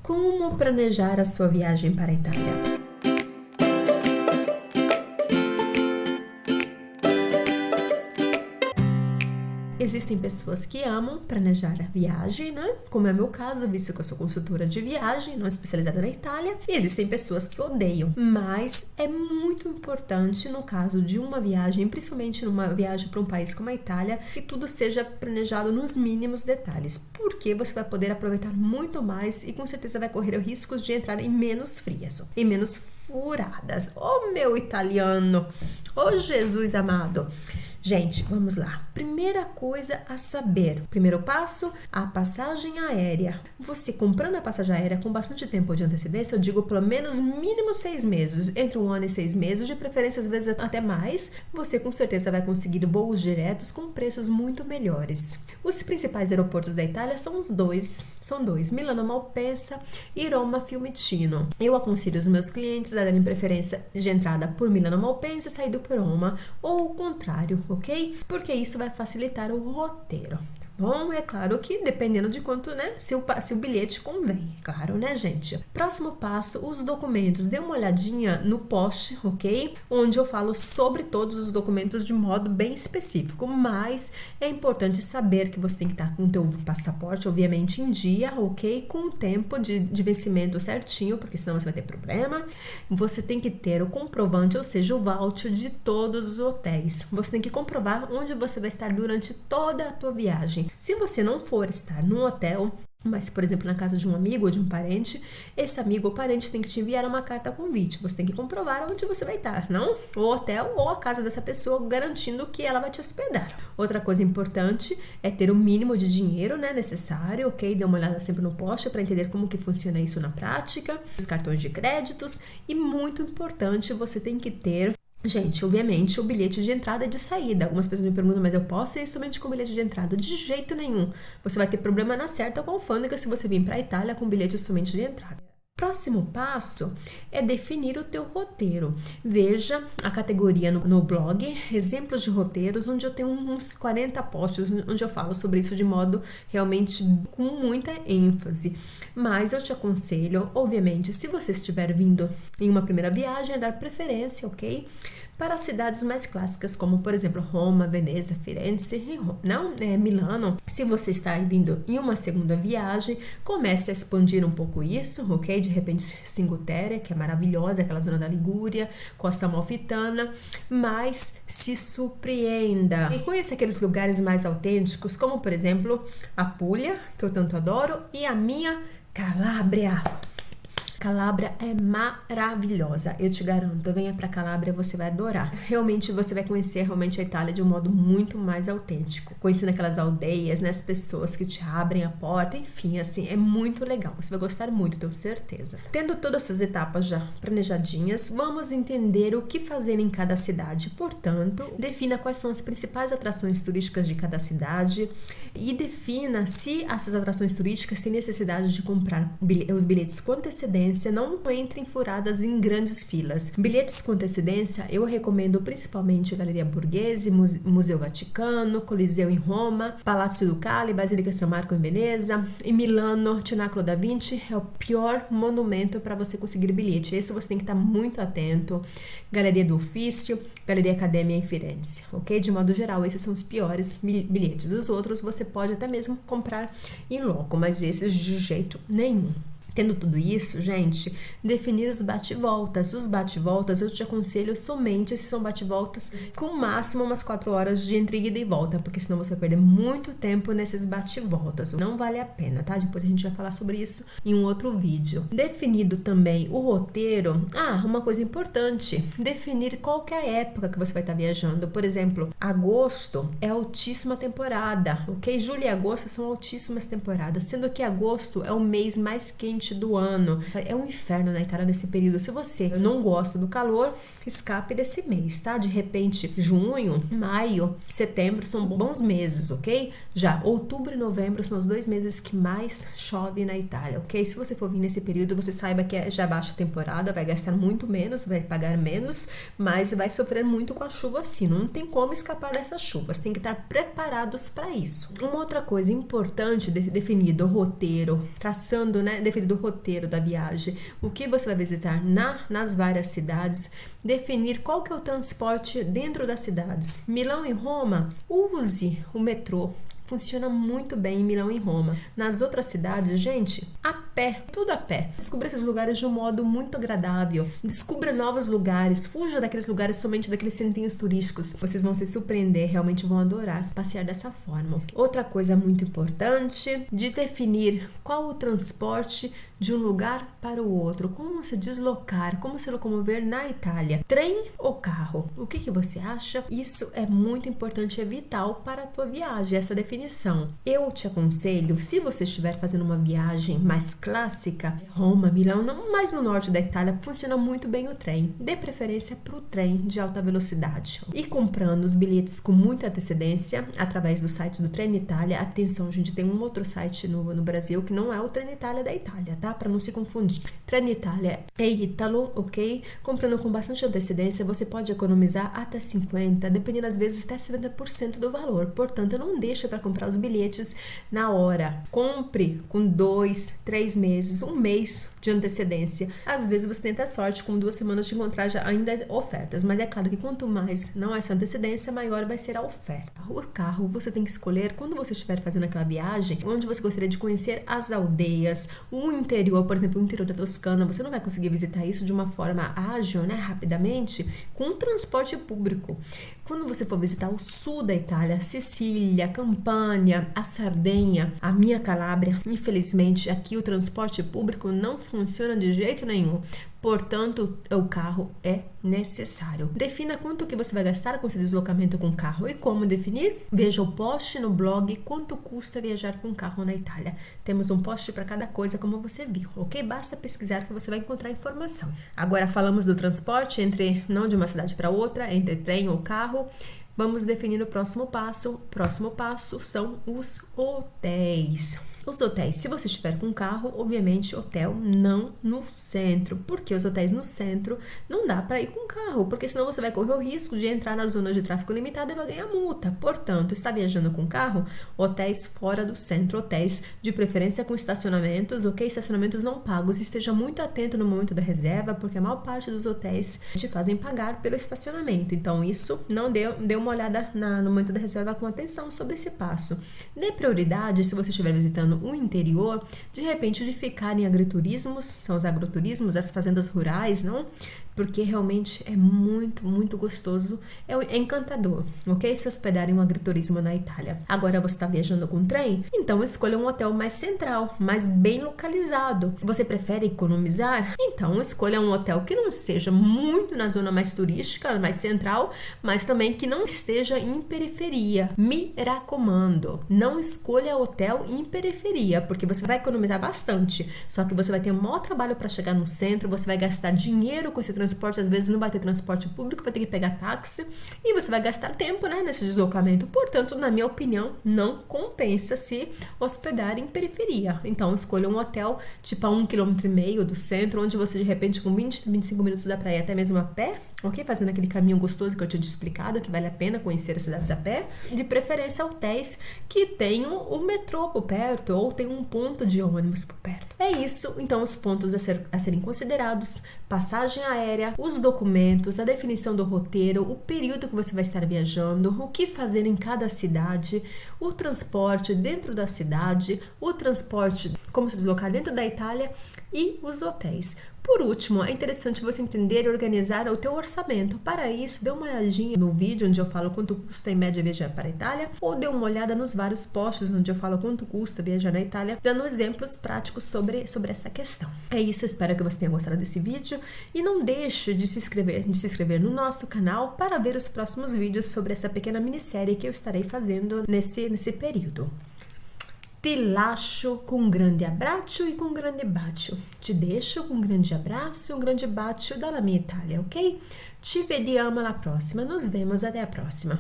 Como planejar a sua viagem para a Itália? Existem pessoas que amam planejar a viagem, né? Como é o meu caso, visto que eu sou consultora de viagem, não especializada na Itália. E existem pessoas que odeiam. Mas é muito importante, no caso de uma viagem, principalmente numa viagem para um país como a Itália, que tudo seja planejado nos mínimos detalhes. Porque você vai poder aproveitar muito mais e com certeza vai correr riscos de entrar em menos frias e menos furadas. Oh, meu italiano! Oh, Jesus amado! Gente, vamos lá. Primeira coisa a saber. Primeiro passo, a passagem aérea. Você comprando a passagem aérea com bastante tempo de antecedência, eu digo pelo menos mínimo 6 meses, entre 1 ano e 6 meses, de preferência às vezes até mais, você com certeza vai conseguir voos diretos com preços muito melhores. Os principais aeroportos da Itália são dois, Milano Malpensa e Roma Fiumicino. Eu aconselho os meus clientes a darem preferência de entrada por Milano Malpensa e saída por Roma, ou o contrário, ok? Porque isso vai facilitar o roteiro. Bom, é claro que dependendo de quanto, né, se o bilhete convém, claro, né, gente? Próximo passo, os documentos. Dê uma olhadinha no post, ok? Onde eu falo sobre todos os documentos de modo bem específico, mas é importante saber que você tem que estar com o teu passaporte, obviamente, em dia, ok? Com o tempo de vencimento certinho, porque senão você vai ter problema. Você tem que ter o comprovante, ou seja, o voucher de todos os hotéis. Você tem que comprovar onde você vai estar durante toda a tua viagem. Se você não for estar num hotel, mas, por exemplo, na casa de um amigo ou de um parente, esse amigo ou parente tem que te enviar uma carta convite. Você tem que comprovar onde você vai estar, não? O hotel ou a casa dessa pessoa, garantindo que ela vai te hospedar. Outra coisa importante é ter o mínimo de dinheiro, né, necessário, ok? Dê uma olhada sempre no post para entender como que funciona isso na prática. Os cartões de créditos e, muito importante, você tem que ter... Gente, obviamente, o bilhete de entrada e de saída. Algumas pessoas me perguntam, mas eu posso ir somente com bilhete de entrada? De jeito nenhum. Você vai ter problema na certa com a alfândega se você vir para a Itália com bilhete somente de entrada. Próximo passo é definir o teu roteiro. Veja a categoria no blog, exemplos de roteiros, onde eu tenho uns 40 posts, onde eu falo sobre isso de modo realmente com muita ênfase. Mas eu te aconselho, obviamente, se você estiver vindo em uma primeira viagem, a dar preferência, ok? Para cidades mais clássicas, como, por exemplo, Roma, Veneza, Firenze, Milano. Se você está vindo em uma segunda viagem, comece a expandir um pouco isso, ok? De repente, Cinque Terre, que é maravilhosa, aquela zona da Ligúria, Costa Amalfitana, mas se surpreenda. E conheça aqueles lugares mais autênticos, como, por exemplo, a Puglia, que eu tanto adoro, e a minha Calábria. Calábria é maravilhosa, eu te garanto. Venha para Calábria, você vai adorar. Realmente você vai conhecer realmente a Itália de um modo muito mais autêntico. Conhecendo aquelas aldeias, né, as pessoas que te abrem a porta, enfim, assim, é muito legal. Você vai gostar muito, tenho certeza. Tendo todas essas etapas já planejadinhas, vamos entender o que fazer em cada cidade. Portanto, defina quais são as principais atrações turísticas de cada cidade e defina se essas atrações turísticas têm necessidade de comprar os bilhetes com antecedência. Não entrem furadas em grandes filas. Bilhetes com antecedência eu recomendo principalmente Galeria Borghese, Museu Vaticano, Coliseu em Roma, Palácio Ducale, Basílica San Marco em Veneza, e Milano, Cenacolo da Vinci é o pior monumento para você conseguir bilhete. Esse você tem que estar muito atento. Galeria do Ofício, Galeria Academia em Firenze, ok? De modo geral, esses são os piores bilhetes. Os outros você pode até mesmo comprar em loco, mas esses de jeito nenhum. Tendo tudo isso, gente, definir os bate-voltas. Os bate-voltas eu te aconselho somente se são bate-voltas com máximo umas 4 horas de entre ida e volta, porque senão você vai perder muito tempo nesses bate-voltas. Não vale a pena, tá? Depois a gente vai falar sobre isso em um outro vídeo. Definido também o roteiro, uma coisa importante, definir qual que é a época que você vai estar viajando. Por exemplo, agosto é altíssima temporada, ok? Julho e agosto são altíssimas temporadas, sendo que agosto é o mês mais quente do ano. É um inferno na Itália nesse período. Se você não gosta do calor, escape desse mês, tá? De repente, junho, maio, setembro são bons meses, ok? Já outubro e novembro são os 2 meses que mais chove na Itália, ok? Se você for vir nesse período, você saiba que é já baixa temporada, vai gastar muito menos, vai pagar menos, mas vai sofrer muito com a chuva assim. Não tem como escapar dessas chuvas, tem que estar preparados para isso. Uma outra coisa importante, definido o roteiro, traçando, né, definido do roteiro da viagem, o que você vai visitar nas várias cidades, definir qual que é o transporte dentro das cidades. Milão e Roma, use o metrô. Funciona muito bem em Milão e Roma. Nas outras cidades, gente, a pé, tudo a pé. Descubra esses lugares de um modo muito agradável. Descubra novos lugares. Fuja daqueles lugares somente daqueles centrinhos turísticos. Vocês vão se surpreender, realmente vão adorar passear dessa forma. Outra coisa muito importante, de definir qual o transporte de um lugar para o outro. Como se deslocar, como se locomover na Itália. Trem ou carro? O que você acha? Isso é muito importante, é vital para a tua viagem, essa definição. Eu te aconselho, se você estiver fazendo uma viagem mais clássica, Roma, Milão, não mais no norte da Itália, funciona muito bem o trem. Dê preferência para o trem de alta velocidade. E comprando os bilhetes com muita antecedência, através do site do Trenitalia. Atenção, gente, tem um outro site no Brasil que não é o Trenitalia da Itália, tá? Para não se confundir. Trenitalia é ítalo, ok? Comprando com bastante antecedência, você pode economizar até 50%, dependendo às vezes até 70% do valor. Portanto, não deixa para comprar os bilhetes na hora. Compre com 2, 3 meses, um mês de antecedência. Às vezes você tenta a sorte com 2 semanas de encontrar já ainda ofertas, mas é claro que quanto mais não essa antecedência, maior vai ser a oferta. O carro você tem que escolher quando você estiver fazendo aquela viagem, onde você gostaria de conhecer as aldeias, o interior, por exemplo, o interior da Toscana. Você não vai conseguir visitar isso de uma forma ágil, né, rapidamente, com transporte público. Quando você for visitar o sul da Itália, Sicília, Campania, a Sardenha, a minha Calábria, infelizmente aqui o transporte público não funciona de jeito nenhum. Portanto, o carro é necessário. Defina quanto que você vai gastar com esse deslocamento com carro. E como definir? Veja o post no blog quanto custa viajar com carro na Itália. Temos um post para cada coisa, como você viu, ok? Basta pesquisar que você vai encontrar informação. Agora falamos do transporte não de uma cidade para outra, entre trem ou carro. Vamos definir o próximo passo. O próximo passo são os hotéis. Os hotéis, se você estiver com carro, obviamente hotel não no centro, porque os hotéis no centro não dá para ir com carro, porque senão você vai correr o risco de entrar na zona de tráfego limitado e vai ganhar multa. Portanto, está viajando com carro, hotéis fora do centro, hotéis de preferência com estacionamentos, ok? Estacionamentos não pagos. Esteja muito atento no momento da reserva, porque a maior parte dos hotéis te fazem pagar pelo estacionamento. Então, isso não dê uma olhada no momento da reserva com atenção sobre esse passo. Dê prioridade, se você estiver visitando o interior, de repente de ficar em agriturismos, são os agroturismos, as fazendas rurais, não? Porque realmente é muito, muito gostoso, é encantador, ok? Se hospedar em um agriturismo na Itália. Agora você está viajando com trem? Então escolha um hotel mais central, mais bem localizado. Você prefere economizar? Então escolha um hotel que não seja muito na zona mais turística, mais central, mas também que não esteja em periferia. Me recomendo, não escolha hotel em periferia, porque você vai economizar bastante, só que você vai ter um maior trabalho para chegar no centro, você vai gastar dinheiro com esse transporte, às vezes não vai ter transporte público, vai ter que pegar táxi e você vai gastar tempo, né, nesse deslocamento. Portanto, na minha opinião, não compensa se hospedar em periferia. Então, escolha um hotel tipo a 1,5 km do centro, onde você de repente com 20, 25 minutos da praia, até mesmo a pé, ok? Fazendo aquele caminho gostoso que eu tinha te explicado, que vale a pena conhecer as cidades a pé. De preferência, hotéis que tenham o metrô por perto ou tem um ponto de ônibus por perto. É isso, então, os pontos a serem considerados: passagem aérea, os documentos, a definição do roteiro, o período que você vai estar viajando, o que fazer em cada cidade, o transporte dentro da cidade, o transporte, como se deslocar dentro da Itália e os hotéis. Por último, é interessante você entender e organizar o teu orçamento. Para isso, dê uma olhadinha no vídeo onde eu falo quanto custa em média viajar para a Itália, ou dê uma olhada nos vários posts onde eu falo quanto custa viajar na Itália, dando exemplos práticos sobre essa questão. É isso, eu espero que você tenha gostado desse vídeo e não deixe de se inscrever no nosso canal para ver os próximos vídeos sobre essa pequena minissérie que eu estarei fazendo nesse período. Ti lascio com um grande abbraccio e com um grande bacio. Ti deixo com um grande abraço e um grande bacio dalla mia Itália, ok? Ci vediamo alla prossima. Nos vemos até a próxima.